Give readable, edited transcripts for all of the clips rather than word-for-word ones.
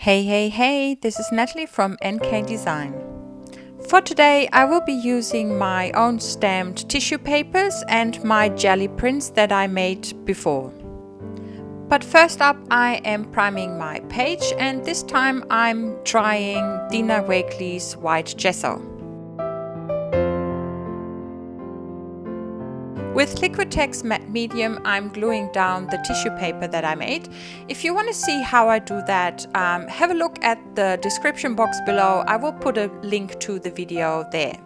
Hey, this is Natalie from NK Design. For today I will be using my own stamped tissue papers and my jelly prints that I made before. But first up I am priming my page, and this time I'm trying Dina Wakley's white gesso. With Liquitex matte medium, I'm gluing down the tissue paper that I made. If you want to see how I do that, have a look at the description box below. I will put a link to the video there.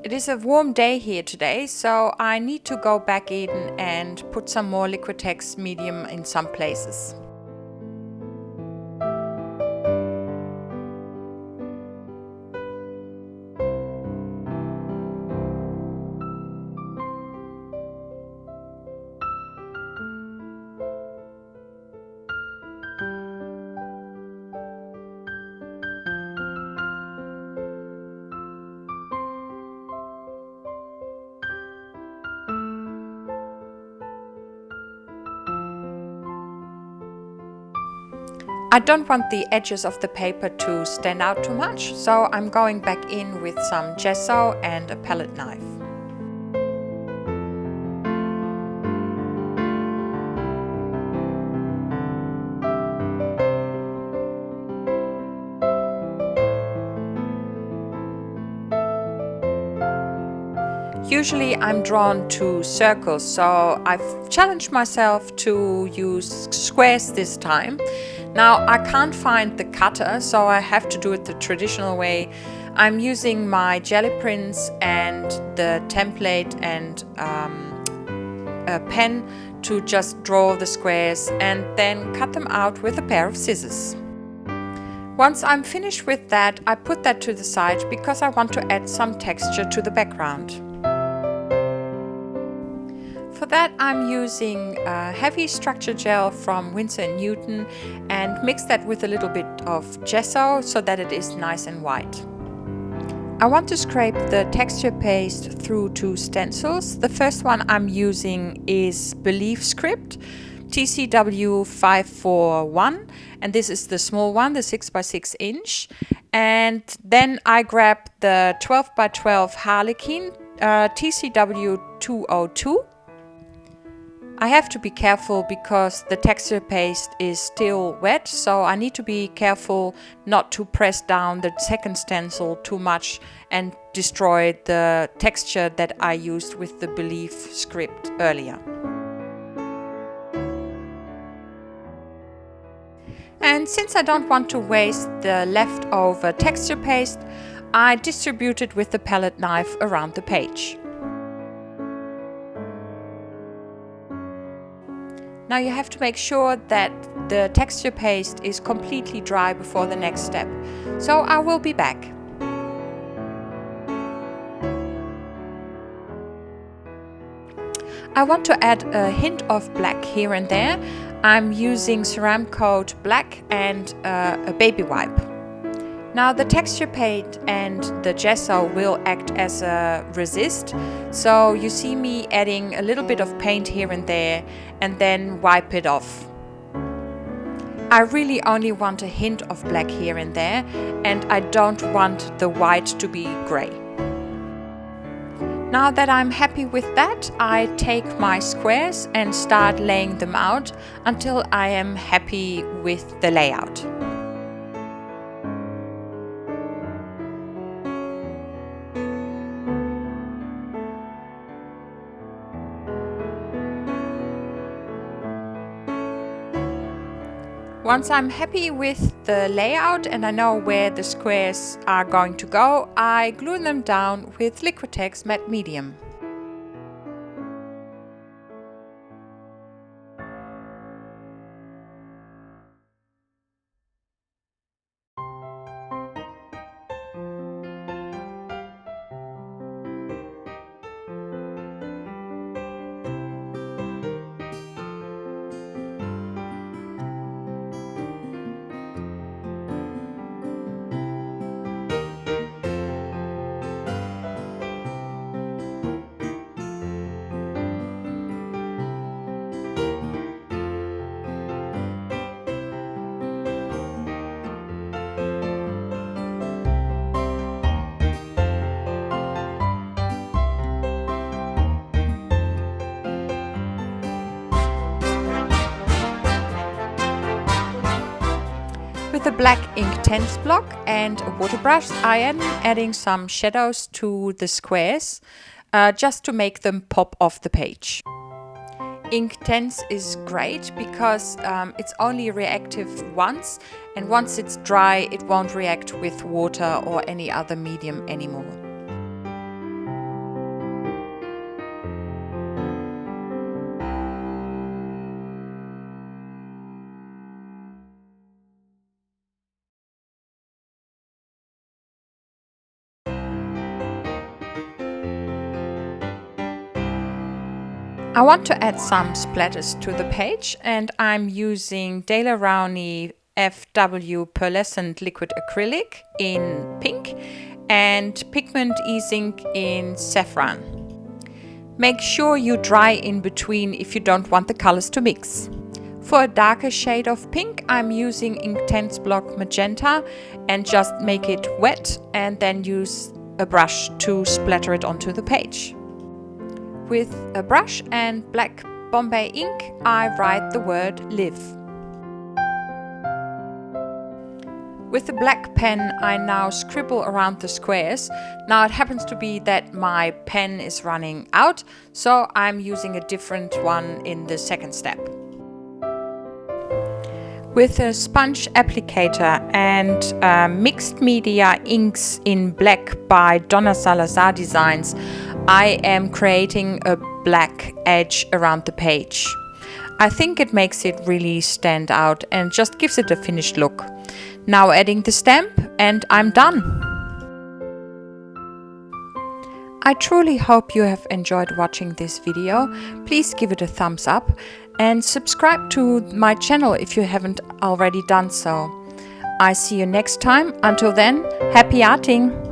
It is a warm day here today, so I need to go back in and put some more Liquitex medium in some places. I don't want the edges of the paper to stand out too much, so I'm going back in with some gesso and a palette knife. Usually I'm drawn to circles, so I've challenged myself to use squares this time. Now I can't find the cutter, so I have to do it the traditional way. I'm using my jelly prints and the template and a pen to just draw the squares and then cut them out with a pair of scissors. Once I'm finished with that, I put that to the side because I want to add some texture to the background. For that I'm using heavy structure gel from Windsor Newton and mix that with a little bit of gesso so that it is nice and white. I want to scrape the texture paste through two stencils. The first one I'm using is Belief Script TCW 541, and this is the small one, the 6x6 inch. And then I grab the 12x12 Harlequin TCW 202. I have to be careful because the texture paste is still wet, so I need to be careful not to press down the second stencil too much and destroy the texture that I used with the Belief script earlier. And since I don't want to waste the leftover texture paste, I distribute it with the palette knife around the page. Now you have to make sure that the texture paste is completely dry before the next step. So I will be back. I want to add a hint of black here and there. I'm using Ceramcoat black and a baby wipe. Now the texture paint and the gesso will act as a resist, so you see me adding a little bit of paint here and there and then wipe it off. I really only want a hint of black here and there, and I don't want the white to be grey. Now that I'm happy with that, I take my squares and start laying them out until I am happy with the layout. Once I'm happy with the layout and I know where the squares are going to go, I glue them down with Liquitex matte medium. black Inktense block and a water brush, I am adding some shadows to the squares just to make them pop off the page. Inktense is great because it's only reactive once, and once it's dry it won't react with water or any other medium anymore. I want to add some splatters to the page, and I'm using Deli FW Pearlescent Liquid Acrylic in pink and Pigment E-Zinc in saffron. Make sure you dry in between if you don't want the colors to mix. For a darker shade of pink, I'm using Inktense block magenta and just make it wet and then use a brush to splatter it onto the page. With a brush and black Bombay ink, I write the word live. With the black pen, I now scribble around the squares. Now it happens to be that my pen is running out, so I'm using a different one in the second step. With a sponge applicator and mixed media inks in black by Donna Salazar Designs, I am creating a black edge around the page. I think it makes it really stand out and just gives it a finished look. Now adding the stamp and I'm done. I truly hope you have enjoyed watching this video. Please give it a thumbs up and subscribe to my channel if you haven't already done so. I see you next time. Until then, happy arting!